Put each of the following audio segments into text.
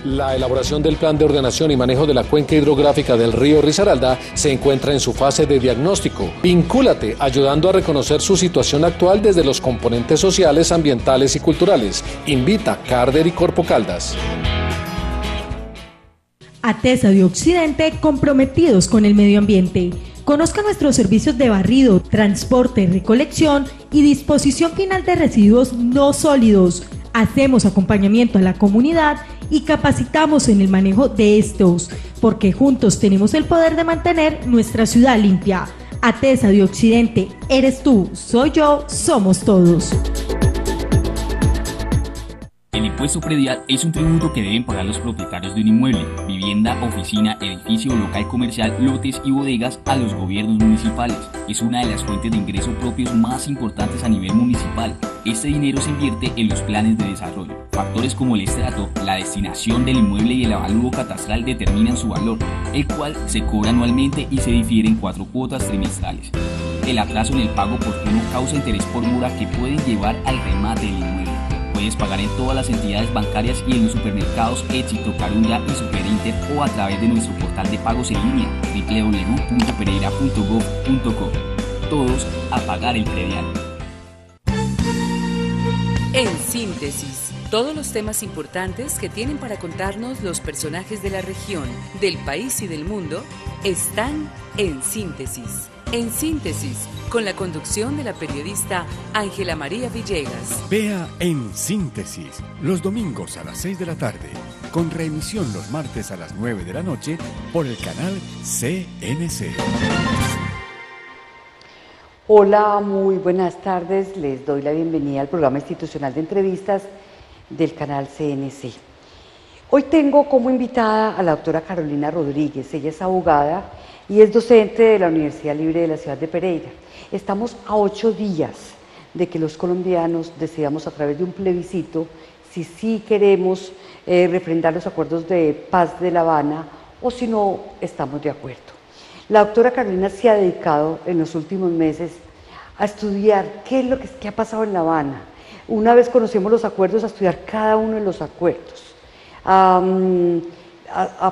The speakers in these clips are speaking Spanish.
La elaboración del plan de ordenación y manejo de la cuenca hidrográfica del río Risaralda se encuentra en su fase de diagnóstico. Vincúlate ayudando a reconocer su situación actual desde los componentes sociales, ambientales y culturales. Invita Carder y Corpo Caldas. ATESA de Occidente, comprometidos con el medio ambiente. Conozca nuestros servicios de barrido, transporte, recolección y disposición final de residuos no sólidos. Hacemos acompañamiento a la comunidad y capacitamos en el manejo de estos, porque juntos tenemos el poder de mantener nuestra ciudad limpia. ATESA de Occidente, eres tú, soy yo, somos todos. El impuesto predial es un tributo que deben pagar los propietarios de un inmueble, vivienda, oficina, edificio, local comercial, lotes y bodegas a los gobiernos municipales. Es una de las fuentes de ingreso propios más importantes a nivel municipal. Este dinero se invierte en los planes de desarrollo. Factores como el estrato, la destinación del inmueble y el avalúo catastral determinan su valor, el cual se cobra anualmente y se difiere en 4 cuotas trimestrales. El atraso en el pago oportuno causa interés por mora que pueden llevar al remate del inmueble. Puedes pagar en todas las entidades bancarias y en los supermercados Éxito, Carulla y Superinter o a través de nuestro portal de pagos en línea www.pereira.gov.co. Todos a pagar el predial. En síntesis, todos los temas importantes que tienen para contarnos los personajes de la región, del país y del mundo están en síntesis. En síntesis, con la conducción de la periodista Ángela María Villegas. Vea En Síntesis, los domingos a las 6 de la tarde, con reemisión los martes a las 9 de la noche por el canal CNC. Hola, muy buenas tardes. Les doy la bienvenida al programa institucional de entrevistas del canal CNC. Hoy tengo como invitada a la doctora Carolina Rodríguez. Ella es abogada y es docente de la Universidad Libre de la ciudad de Pereira. Estamos a 8 días de que los colombianos decidamos a través de un plebiscito si sí queremos refrendar los acuerdos de paz de La Habana o si no estamos de acuerdo. La doctora Carolina se ha dedicado en los últimos meses a estudiar qué es lo que ha pasado en La Habana. Una vez conocemos los acuerdos, a estudiar cada uno de los acuerdos, a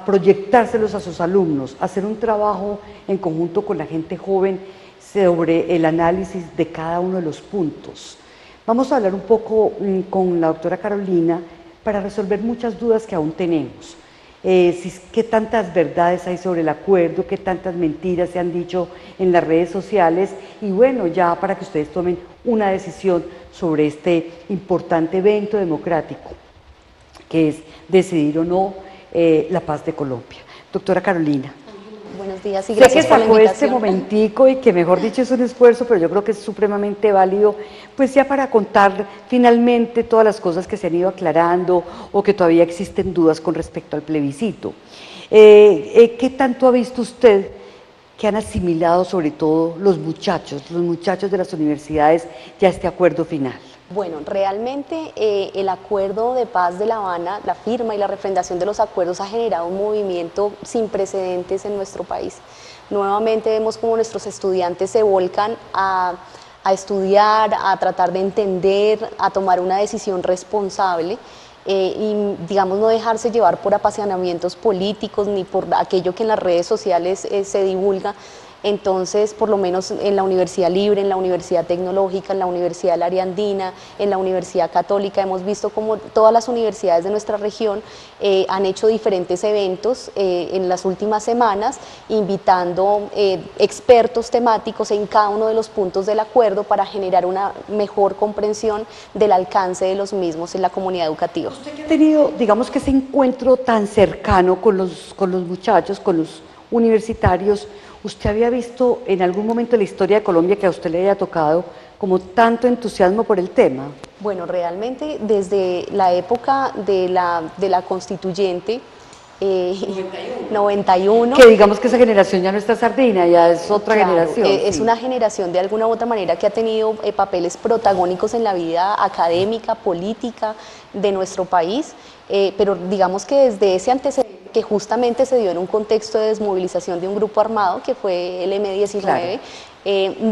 proyectárselos a sus alumnos, a hacer un trabajo en conjunto con la gente joven sobre el análisis de cada uno de los puntos. Vamos a hablar un poco con la doctora Carolina para resolver muchas dudas que aún tenemos. Qué tantas verdades hay sobre el acuerdo, qué tantas mentiras se han dicho en las redes sociales y bueno, ya para que ustedes tomen una decisión sobre este importante evento democrático que es decidir o no la paz de Colombia. Doctora Carolina. Buenos días y gracias por la invitación. Sé que sacó este momentico y que mejor dicho es un esfuerzo, pero yo creo que es supremamente válido, pues ya para contar finalmente todas las cosas que se han ido aclarando o que todavía existen dudas con respecto al plebiscito. ¿Qué tanto ha visto usted que han asimilado sobre todo los muchachos de las universidades ya este acuerdo final? Bueno, realmente el acuerdo de paz de La Habana, la firma y la refrendación de los acuerdos ha generado un movimiento sin precedentes en nuestro país. Nuevamente vemos cómo nuestros estudiantes se volcan a estudiar, a tratar de entender, a tomar una decisión responsable y digamos no dejarse llevar por apasionamientos políticos ni por aquello que en las redes sociales se divulga. Entonces, por lo menos en la Universidad Libre, en la Universidad Tecnológica, en la Universidad del Área Andina, en la Universidad Católica, hemos visto cómo todas las universidades de nuestra región han hecho diferentes eventos en las últimas semanas, invitando expertos temáticos en cada uno de los puntos del acuerdo para generar una mejor comprensión del alcance de los mismos en la comunidad educativa. ¿Usted ha tenido, digamos que ese encuentro tan cercano con los muchachos, con los universitarios? ¿Usted había visto en algún momento de la historia de Colombia que a usted le haya tocado como tanto entusiasmo por el tema? Bueno, realmente desde la época de la constituyente, 91. Que digamos que esa generación ya no está sardina, ya es otra generación. Es sí. una generación de alguna u otra manera que ha tenido papeles protagónicos en la vida académica, política de nuestro país, pero digamos que desde ese antecedente que justamente se dio en un contexto de desmovilización de un grupo armado que fue el M-19. Claro.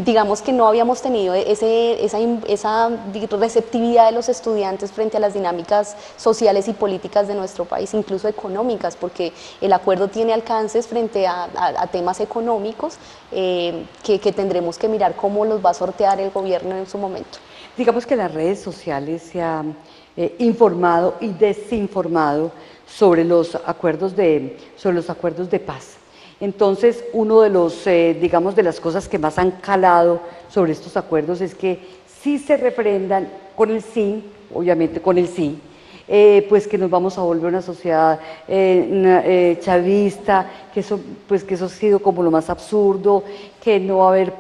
Digamos que no habíamos tenido esa receptividad de los estudiantes frente a las dinámicas sociales y políticas de nuestro país, incluso económicas, porque el acuerdo tiene alcances frente a temas económicos que tendremos que mirar cómo los va a sortear el gobierno en su momento. Digamos que las redes sociales se han informado y desinformado sobre los acuerdos de paz. Entonces, uno de los, digamos, de las cosas que más han calado sobre estos acuerdos es que sí se refrendan con el sí, obviamente con el sí, pues que nos vamos a volver una sociedad chavista, que eso ha sido como lo más absurdo, que no va a haber,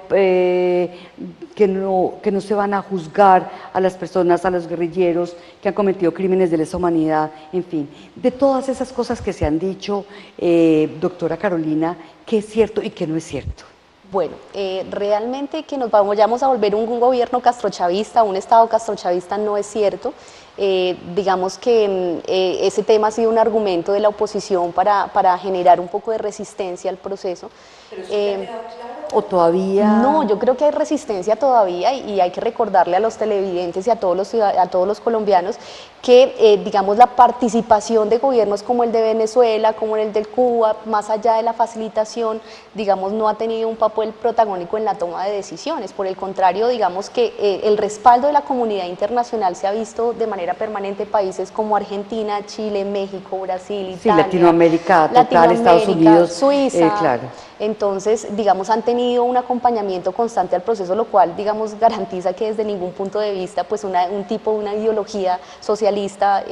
que no se van a juzgar a las personas, a los guerrilleros que han cometido crímenes de lesa humanidad, en fin, de todas esas cosas que se han dicho, doctora Carolina, ¿qué es cierto y qué no es cierto? Bueno, realmente que nos vayamos a volver un gobierno castrochavista, un Estado castrochavista no es cierto. Digamos que ese tema ha sido un argumento de la oposición para generar un poco de resistencia al proceso. ¿Pero eso te ha quedado claro o todavía? No, yo creo que hay resistencia todavía y hay que recordarle a los televidentes y a todos los colombianos que, digamos, la participación de gobiernos como el de Venezuela, como el de Cuba, más allá de la facilitación, digamos, no ha tenido un papel protagónico en la toma de decisiones. Por el contrario, digamos que el respaldo de la comunidad internacional se ha visto de manera permanente. Países como Argentina, Chile, México, Brasil, Italia, sí, Latinoamérica, Estados Unidos, Suiza. Claro. Entonces, digamos, han tenido un acompañamiento constante al proceso, lo cual, digamos, garantiza que desde ningún punto de vista, pues una ideología socialista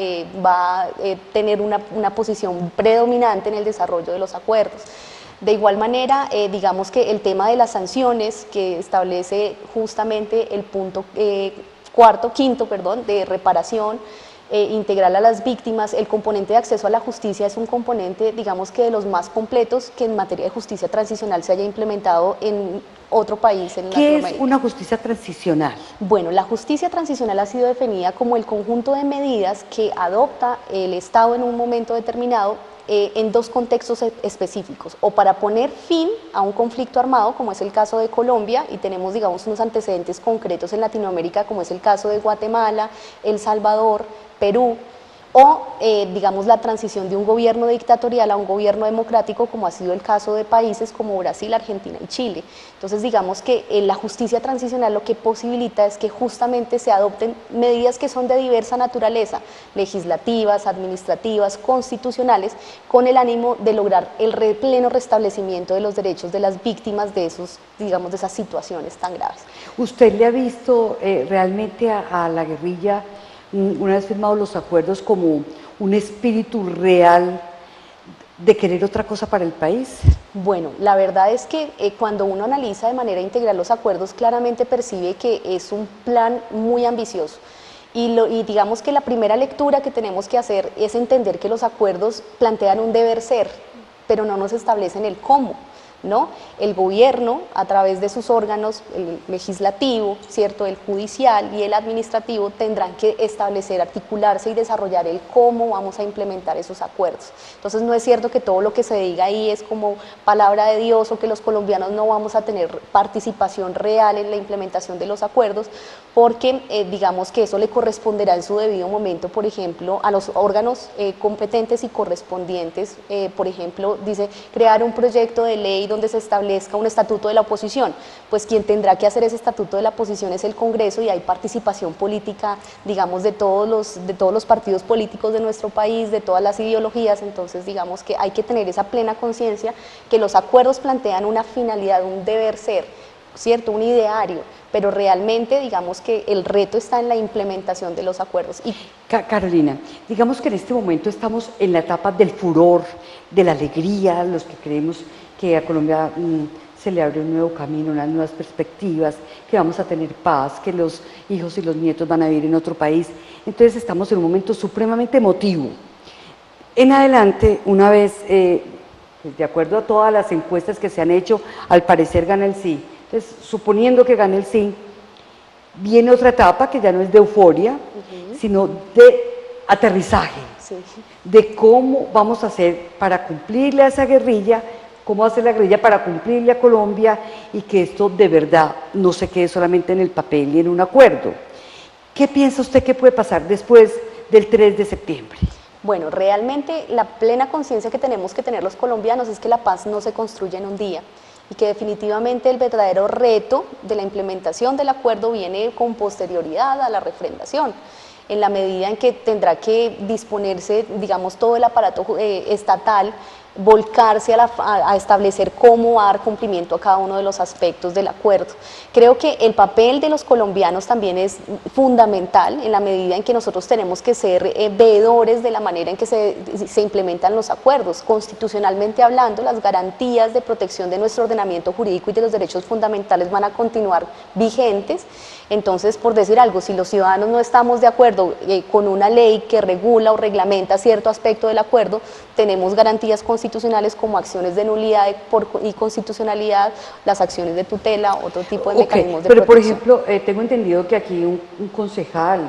va a tener una posición predominante en el desarrollo de los acuerdos. De igual manera, digamos que el tema de las sanciones que establece justamente el punto quinto, de reparación integral a las víctimas, el componente de acceso a la justicia es un componente, digamos que de los más completos que en materia de justicia transicional se haya implementado en otro país en Latinoamérica. ¿Qué es una justicia transicional? Bueno, la justicia transicional ha sido definida como el conjunto de medidas que adopta el Estado en un momento determinado en dos contextos específicos, o para poner fin a un conflicto armado, como es el caso de Colombia, y tenemos, digamos, unos antecedentes concretos en Latinoamérica, como es el caso de Guatemala, El Salvador, Perú, o digamos la transición de un gobierno dictatorial a un gobierno democrático, como ha sido el caso de países como Brasil, Argentina y Chile. Entonces, digamos que la justicia transicional lo que posibilita es que justamente se adopten medidas que son de diversa naturaleza, legislativas, administrativas, constitucionales, con el ánimo de lograr el pleno restablecimiento de los derechos de las víctimas de esos, digamos, de esas situaciones tan graves. ¿Usted le ha visto realmente a la guerrilla, una vez firmados los acuerdos, como un espíritu real de querer otra cosa para el país? Bueno, la verdad es que cuando uno analiza de manera integral los acuerdos, claramente percibe que es un plan muy ambicioso. Y digamos que la primera lectura que tenemos que hacer es entender que los acuerdos plantean un deber ser, pero no nos establecen el cómo, ¿no? El gobierno, a través de sus órganos, el legislativo, ¿cierto?, el judicial y el administrativo, tendrán que establecer, articularse y desarrollar el cómo vamos a implementar esos acuerdos. Entonces, no es cierto que todo lo que se diga ahí es como palabra de Dios, o que los colombianos no vamos a tener participación real en la implementación de los acuerdos, porque digamos que eso le corresponderá en su debido momento, por ejemplo, a los órganos competentes y correspondientes. Por ejemplo, dice crear un proyecto de ley donde se establezca un estatuto de la oposición. Pues quien tendrá que hacer ese estatuto de la oposición es el Congreso, y hay participación política, digamos, de todos los partidos políticos de nuestro país, de todas las ideologías. Entonces, digamos que hay que tener esa plena conciencia que los acuerdos plantean una finalidad, un deber ser, ¿cierto?, un ideario, pero realmente, digamos que el reto está en la implementación de los acuerdos. Y Carolina, digamos que en este momento estamos en la etapa del furor, de la alegría, los que creemos que a Colombia se le abre un nuevo camino, unas nuevas perspectivas, que vamos a tener paz, que los hijos y los nietos van a vivir en otro país. Entonces estamos en un momento supremamente emotivo. En adelante, una vez, pues de acuerdo a todas las encuestas que se han hecho, al parecer gana el sí. Entonces, suponiendo que gane el sí, viene otra etapa que ya no es de euforia, sino de aterrizaje Sí. de cómo vamos a hacer para cumplirle a esa guerrilla, cómo hacer la guerrilla para cumplirle a Colombia y que esto de verdad no se quede solamente en el papel y en un acuerdo. ¿Qué piensa usted que puede pasar después del 3 de septiembre? Bueno, realmente la plena conciencia que tenemos que tener los colombianos es que la paz no se construye en un día y que definitivamente el verdadero reto de la implementación del acuerdo viene con posterioridad a la refrendación, en la medida en que tendrá que disponerse, digamos, todo el aparato estatal, volcarse a establecer cómo dar cumplimiento a cada uno de los aspectos del acuerdo. Creo que el papel de los colombianos también es fundamental en la medida en que nosotros tenemos que ser veedores de la manera en que se implementan los acuerdos. Constitucionalmente hablando, las garantías de protección de nuestro ordenamiento jurídico y de los derechos fundamentales van a continuar vigentes. Entonces, por decir algo, si los ciudadanos no estamos de acuerdo con una ley que regula o reglamenta cierto aspecto del acuerdo, tenemos garantías constitucionales como acciones de nulidad y constitucionalidad, las acciones de tutela, otro tipo de mecanismos de pero protección. por ejemplo, tengo entendido que aquí un concejal,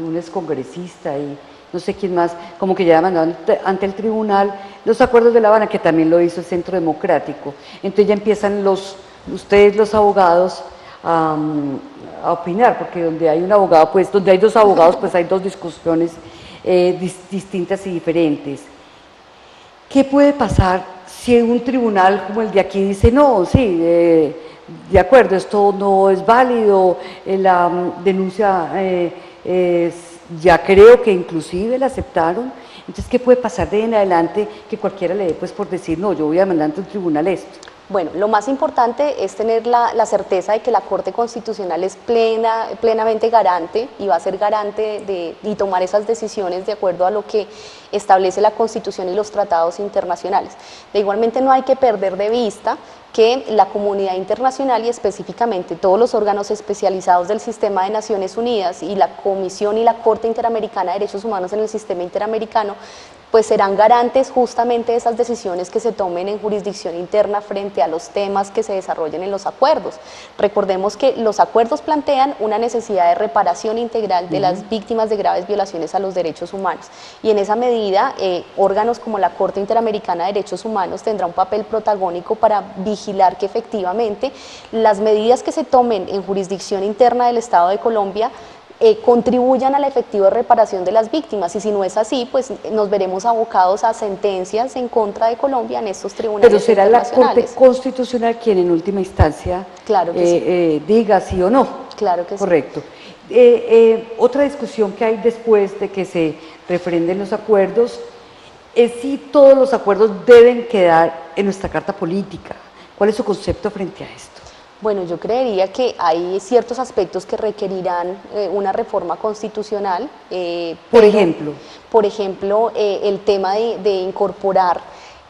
un excongresista y no sé quién más, como que ya mandado ante el tribunal los acuerdos de La Habana, que también lo hizo el Centro Democrático. Entonces ya empiezan ustedes los abogados a opinar, porque donde hay un abogado, pues donde hay dos abogados, pues hay dos discusiones distintas y diferentes. ¿Qué puede pasar si un tribunal como el de aquí dice, no, sí, de acuerdo, esto no es válido, la denuncia ya creo que inclusive la aceptaron? Entonces, ¿qué puede pasar de en adelante que cualquiera le dé pues por decir, no, yo voy a mandar ante un tribunal esto? Bueno, lo más importante es tener la certeza de que la Corte Constitucional es plenamente garante y va a ser garante y tomar esas decisiones de acuerdo a lo que establece la Constitución y los tratados internacionales. Igualmente no hay que perder de vista que la comunidad internacional y específicamente todos los órganos especializados del sistema de Naciones Unidas y la Comisión y la Corte Interamericana de Derechos Humanos en el sistema interamericano pues serán garantes justamente de esas decisiones que se tomen en jurisdicción interna frente a los temas que se desarrollen en los acuerdos. Recordemos que los acuerdos plantean una necesidad de reparación integral de las víctimas de graves violaciones a los derechos humanos y en esa medida órganos como la Corte Interamericana de Derechos Humanos tendrá un papel protagónico para vigilar que efectivamente las medidas que se tomen en jurisdicción interna del Estado de Colombia contribuyan a la efectiva reparación de las víctimas, y si no es así, pues nos veremos abocados a sentencias en contra de Colombia en estos tribunales internacionales. Pero será la Corte Constitucional quien en última instancia claro que sí. Diga sí o no. Claro que correcto. Otra discusión que hay después de que se refrenden los acuerdos es si todos los acuerdos deben quedar en nuestra carta política. ¿Cuál es su concepto frente a esto? Bueno, yo creería que hay ciertos aspectos que requerirán una reforma constitucional. Por ejemplo, el tema de incorporar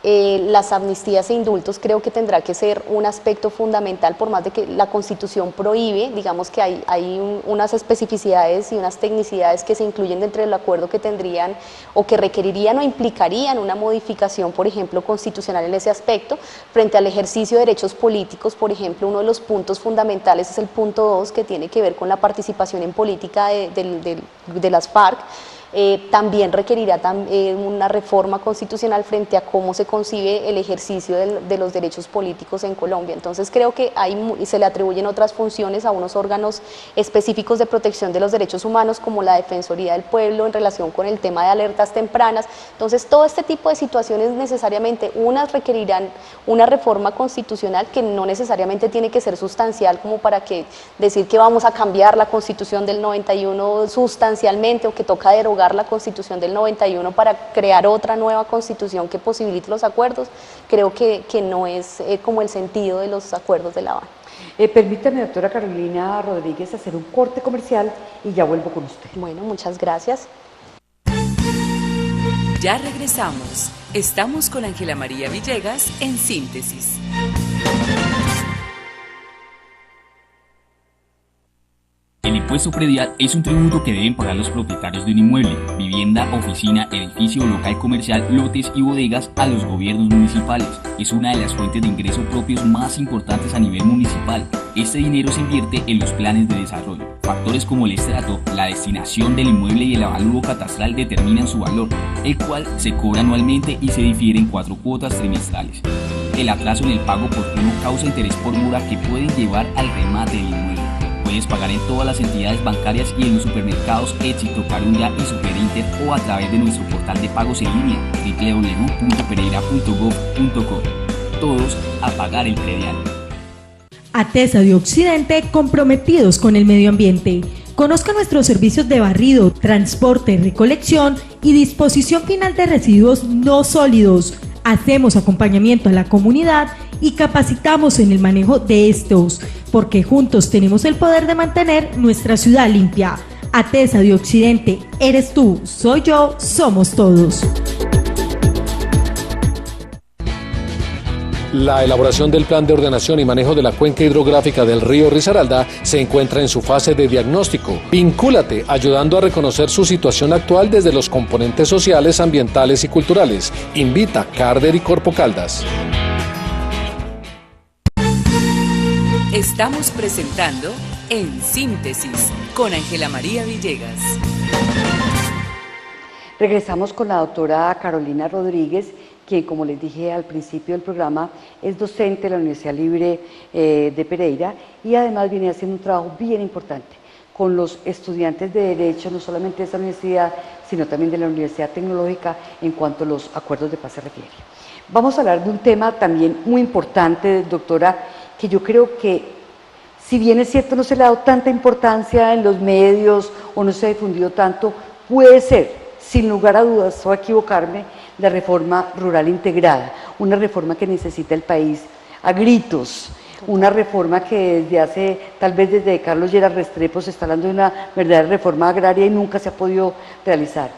las amnistías e indultos creo que tendrá que ser un aspecto fundamental, por más de que la Constitución prohíbe, digamos que hay unas especificidades y unas tecnicidades que se incluyen dentro del acuerdo que tendrían o que requerirían o implicarían una modificación, por ejemplo, constitucional en ese aspecto. Frente al ejercicio de derechos políticos, por ejemplo, uno de los puntos fundamentales es el punto 2, que tiene que ver con la participación en política de las FARC. También requerirá una reforma constitucional frente a cómo se concibe el ejercicio de los derechos políticos en Colombia. Entonces creo que se le atribuyen otras funciones a unos órganos específicos de protección de los derechos humanos, como la Defensoría del Pueblo en relación con el tema de alertas tempranas. Entonces todo este tipo de situaciones necesariamente unas requerirán una reforma constitucional que no necesariamente tiene que ser sustancial como para decir que vamos a cambiar la Constitución del 91 sustancialmente o que toca derogar la Constitución del 91 para crear otra nueva Constitución que posibilite los acuerdos. Creo que no es como el sentido de los acuerdos de La Habana. Permítame, doctora Carolina Rodríguez, hacer un corte comercial y ya vuelvo con usted. Bueno, muchas gracias. Ya regresamos. Estamos con Ángela María Villegas en Síntesis. El impuesto predial es un tributo que deben pagar los propietarios de un inmueble, vivienda, oficina, edificio, local comercial, lotes y bodegas a los gobiernos municipales. Es una de las fuentes de ingreso propios más importantes a nivel municipal. Este dinero se invierte en los planes de desarrollo. Factores como el estrato, la destinación del inmueble y el avalúo catastral determinan su valor, el cual se cobra anualmente y se difiere en 4 cuotas trimestrales. El atraso en el pago oportuno causa interés por mora que pueden llevar al remate del inmueble. Puedes pagar en todas las entidades bancarias y en los supermercados Éxito, Carulla y Superinter o a través de nuestro portal de pagos en línea www.pereira.gov.co. Todos a pagar el predial. ATESA de Occidente, comprometidos con el medio ambiente. Conozca nuestros servicios de barrido, transporte, recolección y disposición final de residuos no sólidos. Hacemos acompañamiento a la comunidad y capacitamos en el manejo de estos, porque juntos tenemos el poder de mantener nuestra ciudad limpia. ATESA de Occidente, eres tú, soy yo, somos todos. La elaboración del plan de ordenación y manejo de la cuenca hidrográfica del río Risaralda se encuentra en su fase de diagnóstico. Vincúlate ayudando a reconocer su situación actual desde los componentes sociales, ambientales y culturales. Invita Carder y Corpo Caldas. Estamos presentando En Síntesis con Ángela María Villegas. Regresamos con la doctora Carolina Rodríguez, quien, como les dije al principio del programa, es docente de la Universidad Libre de Pereira y además viene haciendo un trabajo bien importante con los estudiantes de Derecho, no solamente de esta universidad, sino también de la Universidad Tecnológica en cuanto a los acuerdos de paz se refiere. Vamos a hablar de un tema también muy importante, doctora, que yo creo que, si bien es cierto no se le ha dado tanta importancia en los medios o no se ha difundido tanto, puede ser, sin lugar a dudas o a equivocarme, la reforma rural integrada, una reforma que necesita el país a gritos, una reforma que tal vez desde Carlos Lleras Restrepo se está hablando de una verdadera reforma agraria y nunca se ha podido realizar.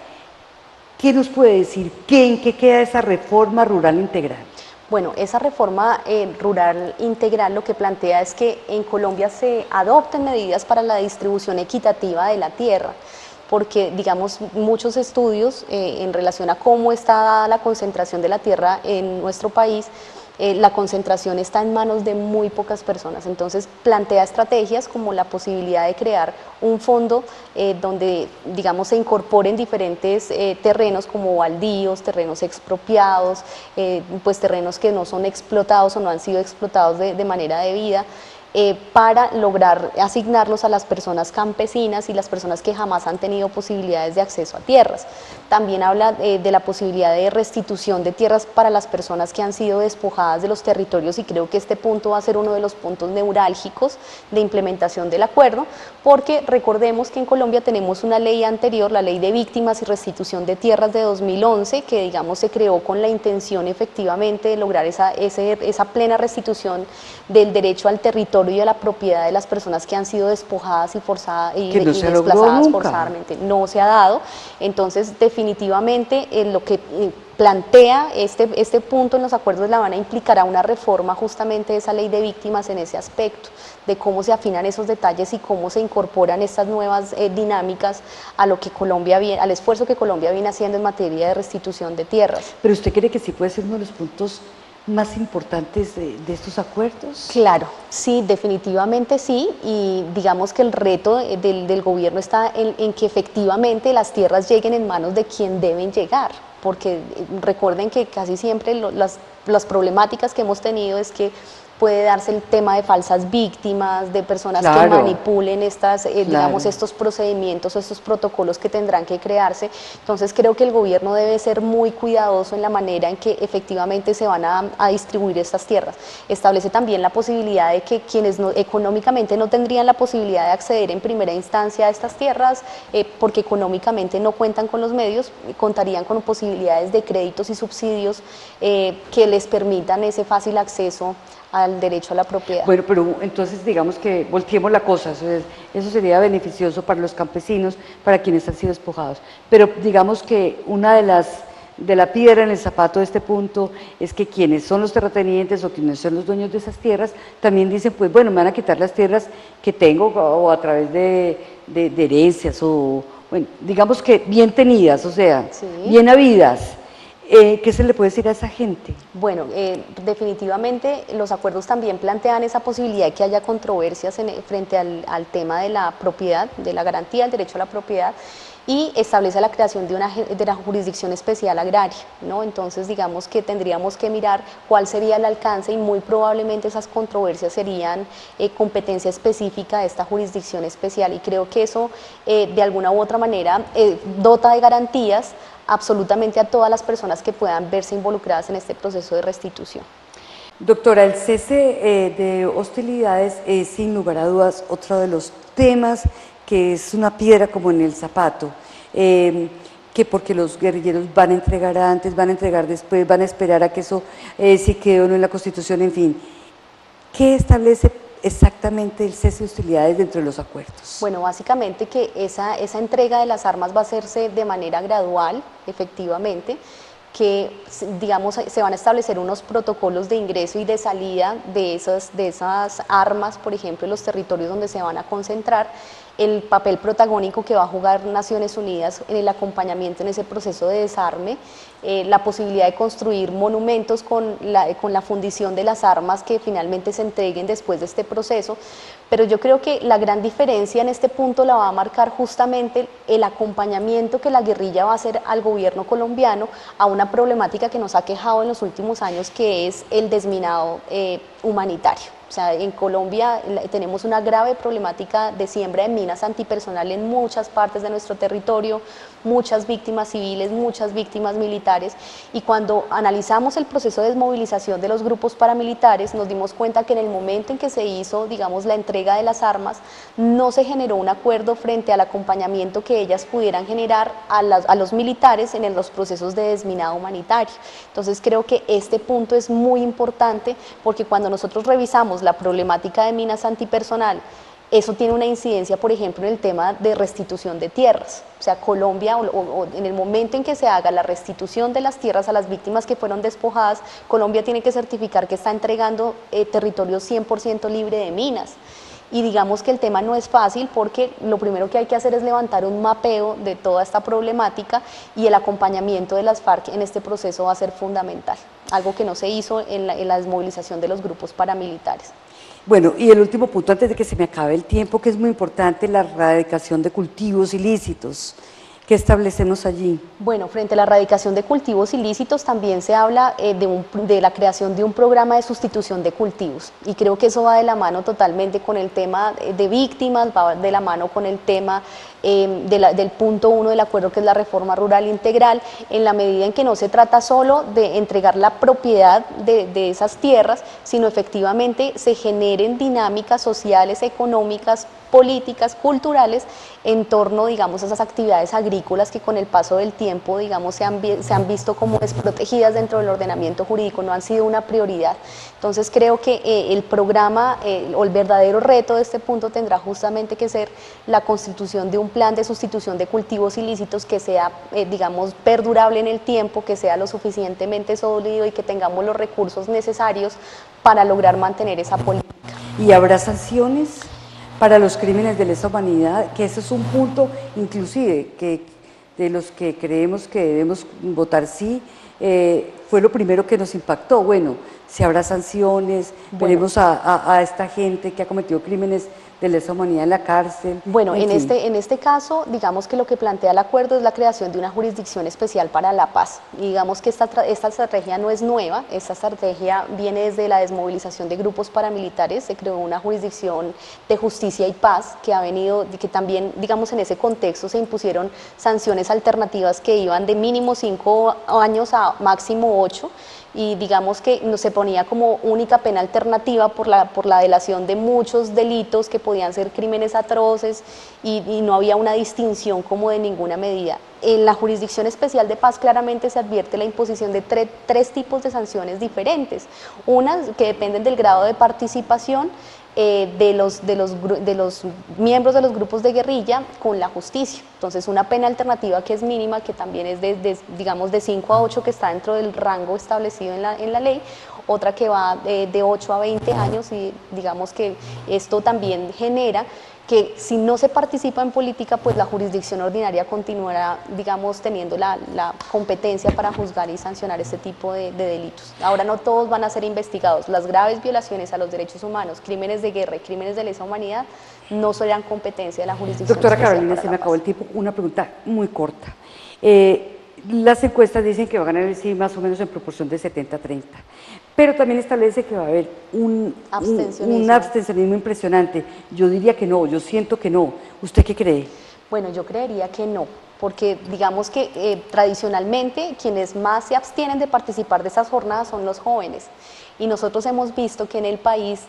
¿Qué nos puede decir? ¿En qué queda esa reforma rural integral? Bueno, esa reforma rural integral lo que plantea es que en Colombia se adopten medidas para la distribución equitativa de la tierra, porque, digamos, muchos estudios en relación a cómo está dada la concentración de la tierra en nuestro país, la concentración está en manos de muy pocas personas. Entonces plantea estrategias como la posibilidad de crear un fondo donde, digamos, se incorporen diferentes terrenos como baldíos, terrenos expropiados, pues terrenos que no son explotados o no han sido explotados de manera debida, para lograr asignarlos a las personas campesinas y las personas que jamás han tenido posibilidades de acceso a tierras. También habla de la posibilidad de restitución de tierras para las personas que han sido despojadas de los territorios, y creo que este punto va a ser uno de los puntos neurálgicos de implementación del acuerdo, porque recordemos que en Colombia tenemos una ley anterior, la Ley de Víctimas y Restitución de Tierras de 2011, que, digamos, se creó con la intención efectivamente de lograr esa plena restitución del derecho al territorio y a la propiedad de las personas que han sido despojadas y forzadas y desplazadas forzadamente. No se ha dado. Entonces, definitivamente, lo que plantea este punto en los acuerdos de La Habana implicará una reforma justamente de esa ley de víctimas en ese aspecto, de cómo se afinan esos detalles y cómo se incorporan estas nuevas dinámicas a lo que al esfuerzo que Colombia viene haciendo en materia de restitución de tierras. ¿Pero usted cree que sí puede ser uno de los puntos más importantes de estos acuerdos? Claro, sí, definitivamente sí, y digamos que el reto del gobierno está en que efectivamente las tierras lleguen en manos de quien deben llegar, porque recuerden que casi siempre las problemáticas que hemos tenido es que puede darse el tema de falsas víctimas, de personas que manipulen digamos, estos procedimientos, estos protocolos que tendrán que crearse. Entonces creo que el gobierno debe ser muy cuidadoso en la manera en que efectivamente se van a distribuir estas tierras. Establece también la posibilidad de que quienes económicamente no tendrían la posibilidad de acceder en primera instancia a estas tierras, porque económicamente no cuentan con los medios, contarían con posibilidades de créditos y subsidios que les permitan ese fácil acceso al derecho a la propiedad. Bueno, pero entonces digamos que volteemos la cosa, eso sería beneficioso para los campesinos, para quienes han sido despojados, pero digamos que una de la piedra en el zapato de este punto es que quienes son los terratenientes o quienes son los dueños de esas tierras también dicen, pues bueno, me van a quitar las tierras que tengo o a través de de herencias o, bueno, digamos que bien tenidas, o sea, Sí. bien habidas, ¿qué se le puede decir a esa gente? Bueno, definitivamente los acuerdos también plantean esa posibilidad de que haya controversias frente al tema de la propiedad, de la garantía del derecho a la propiedad, y establece la creación de la jurisdicción especial agraria, ¿no? Entonces, digamos que tendríamos que mirar cuál sería el alcance y muy probablemente esas controversias serían competencia específica de esta jurisdicción especial, y creo que eso de alguna u otra manera dota de garantías absolutamente a todas las personas que puedan verse involucradas en este proceso de restitución. Doctora, el cese de hostilidades es sin lugar a dudas otro de los temas que es una piedra como en el zapato, que porque los guerrilleros van a entregar antes, van a entregar después, van a esperar a que eso si quede o no en la Constitución, en fin. ¿Qué establece exactamente el cese de hostilidades dentro de los acuerdos? Bueno, básicamente que esa entrega de las armas va a hacerse de manera gradual, efectivamente, que digamos se van a establecer unos protocolos de ingreso y de salida de esas armas, por ejemplo, en los territorios donde se van a concentrar, el papel protagónico que va a jugar Naciones Unidas en el acompañamiento en ese proceso de desarme, la posibilidad de construir monumentos con la fundición de las armas que finalmente se entreguen después de este proceso, pero yo creo que la gran diferencia en este punto la va a marcar justamente el acompañamiento que la guerrilla va a hacer al gobierno colombiano a una problemática que nos ha quejado en los últimos años, que es el desminado humanitario. O sea, en Colombia tenemos una grave problemática de siembra de minas antipersonal en muchas partes de nuestro territorio, muchas víctimas civiles, muchas víctimas militares, y cuando analizamos el proceso de desmovilización de los grupos paramilitares nos dimos cuenta que en el momento en que se hizo, digamos, la entrega de las armas, no se generó un acuerdo frente al acompañamiento que ellas pudieran generar a los militares en los procesos de desminado humanitario. Entonces creo que este punto es muy importante, porque cuando nosotros revisamos la problemática de minas antipersonal, eso tiene una incidencia, por ejemplo, en el tema de restitución de tierras. O sea, Colombia, o en el momento en que se haga la restitución de las tierras a las víctimas que fueron despojadas, Colombia tiene que certificar que está entregando territorio 100% libre de minas. Y digamos que el tema no es fácil, porque lo primero que hay que hacer es levantar un mapeo de toda esta problemática, y el acompañamiento de las FARC en este proceso va a ser fundamental, algo que no se hizo en la desmovilización de los grupos paramilitares. Bueno, y el último punto antes de que se me acabe el tiempo, que es muy importante, la erradicación de cultivos ilícitos. ¿Qué establecemos allí? Bueno, frente a la erradicación de cultivos ilícitos también se habla de la creación de un programa de sustitución de cultivos, y creo que eso va de la mano totalmente con el tema de víctimas, va de la mano con el tema del punto 1 del acuerdo, que es la reforma rural integral, en la medida en que no se trata solo de entregar la propiedad de esas tierras, sino efectivamente se generen dinámicas sociales, económicas, políticas, culturales en torno, digamos, a esas actividades agrícolas que con el paso del tiempo, digamos, se han visto como desprotegidas dentro del ordenamiento jurídico, no han sido una prioridad. Entonces creo que el programa o el verdadero reto de este punto tendrá justamente que ser la constitución de un plan de sustitución de cultivos ilícitos que sea, digamos, perdurable en el tiempo, que sea lo suficientemente sólido y que tengamos los recursos necesarios para lograr mantener esa política. ¿Y habrá sanciones para los crímenes de lesa humanidad? Que ese es un punto inclusive que de los que creemos que debemos votar sí, fue lo primero que nos impactó. Bueno, si habrá sanciones, tenemos a esta gente que ha cometido crímenes de lesa humanidad en la cárcel. Bueno, en este caso, digamos que lo que plantea el acuerdo es la creación de una jurisdicción especial para la paz. Y digamos que esta estrategia no es nueva, esta estrategia viene desde la desmovilización de grupos paramilitares. Se creó una jurisdicción de justicia y paz que ha venido, que también, digamos, en ese contexto se impusieron sanciones alternativas que iban de mínimo 5 años a máximo 8. Y digamos que no se ponía como única pena alternativa por la delación de muchos delitos que podían ser crímenes atroces, y no había una distinción como de ninguna medida. En la jurisdicción especial de paz claramente se advierte la imposición de tres tipos de sanciones diferentes, unas que dependen del grado de participación de los miembros de los grupos de guerrilla con la justicia. Entonces una pena alternativa que es mínima, que también es digamos de 5 a 8, que está dentro del rango establecido en la ley, otra que va de 8 a 20 años, y digamos que esto también genera que si no se participa en política, pues la jurisdicción ordinaria continuará, digamos, teniendo la competencia para juzgar y sancionar este tipo de delitos. Ahora no todos van a ser investigados. Las graves violaciones a los derechos humanos, crímenes de guerra y crímenes de lesa humanidad no serán competencia de la jurisdicción. Doctora Carolina, se me acabó el tiempo. Una pregunta muy corta. Las encuestas dicen que va a ganar el sí más o menos en proporción de 70-30, pero también establece que va a haber un abstencionismo impresionante. Yo diría que no, yo siento que no. ¿Usted qué cree? Bueno, yo creería que no, porque digamos que tradicionalmente quienes más se abstienen de participar de esas jornadas son los jóvenes. Y nosotros hemos visto que en el país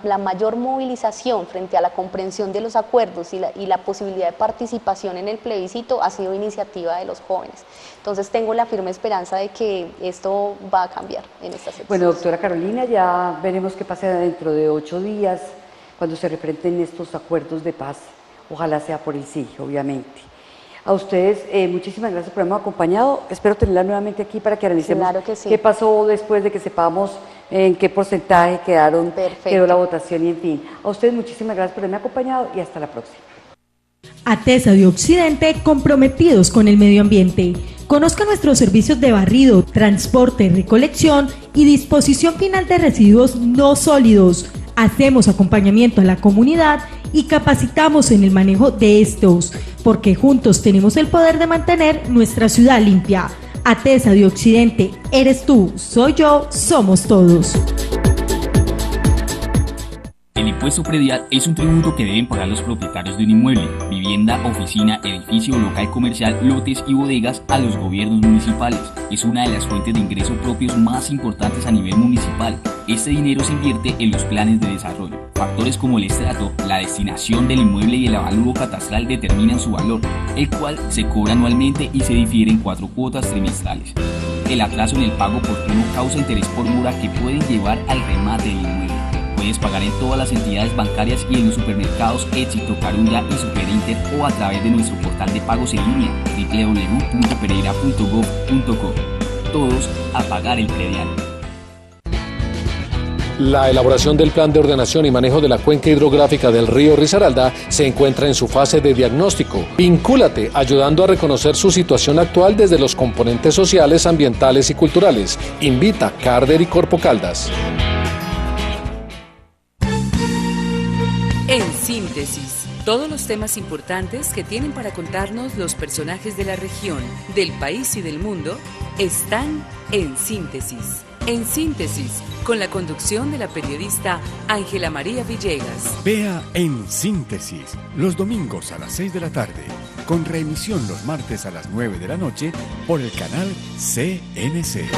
la mayor movilización frente a la comprensión de los acuerdos y la posibilidad de participación en el plebiscito ha sido iniciativa de los jóvenes. Entonces tengo la firme esperanza de que esto va a cambiar en estas elecciones. Bueno, doctora Carolina, ya veremos qué pasa dentro de 8 días cuando se representen estos acuerdos de paz. Ojalá sea por el sí, obviamente. A ustedes, muchísimas gracias por haberme acompañado. Espero tenerla nuevamente aquí para que analicemos claro que sí. Qué pasó después de que sepamos en qué porcentaje quedó la votación y en fin. A ustedes muchísimas gracias por haberme acompañado y hasta la próxima. ATESA de Occidente, comprometidos con el medio ambiente. Conozca nuestros servicios de barrido, transporte, recolección y disposición final de residuos no sólidos. Hacemos acompañamiento a la comunidad y capacitamos en el manejo de estos, porque juntos tenemos el poder de mantener nuestra ciudad limpia. ATESA de Occidente, eres tú, soy yo, somos todos. El impuesto predial es un tributo que deben pagar los propietarios de un inmueble, vivienda, oficina, edificio, local comercial, lotes y bodegas a los gobiernos municipales. Es una de las fuentes de ingreso propios más importantes a nivel municipal. Este dinero se invierte en los planes de desarrollo. Factores como el estrato, la destinación del inmueble y el avalúo catastral determinan su valor, el cual se cobra anualmente y se difiere en 4 cuotas trimestrales. El atraso en el pago oportuno causa interés por mora que pueden llevar al remate del inmueble. Puedes pagar en todas las entidades bancarias y en los supermercados Éxito, Carulla y Superinter o a través de nuestro portal de pagos en línea www.pereira.gov.co. Todos a pagar el predial. La elaboración del plan de ordenación y manejo de la cuenca hidrográfica del río Risaralda se encuentra en su fase de diagnóstico. Vincúlate ayudando a reconocer su situación actual desde los componentes sociales, ambientales y culturales. Invita Carder y Corpo Caldas. En síntesis, todos los temas importantes que tienen para contarnos los personajes de la región, del país y del mundo están en síntesis. En síntesis, con la conducción de la periodista Ángela María Villegas. Vea En Síntesis los domingos a las 6 de la tarde, con reemisión los martes a las 9 de la noche por el canal CNC.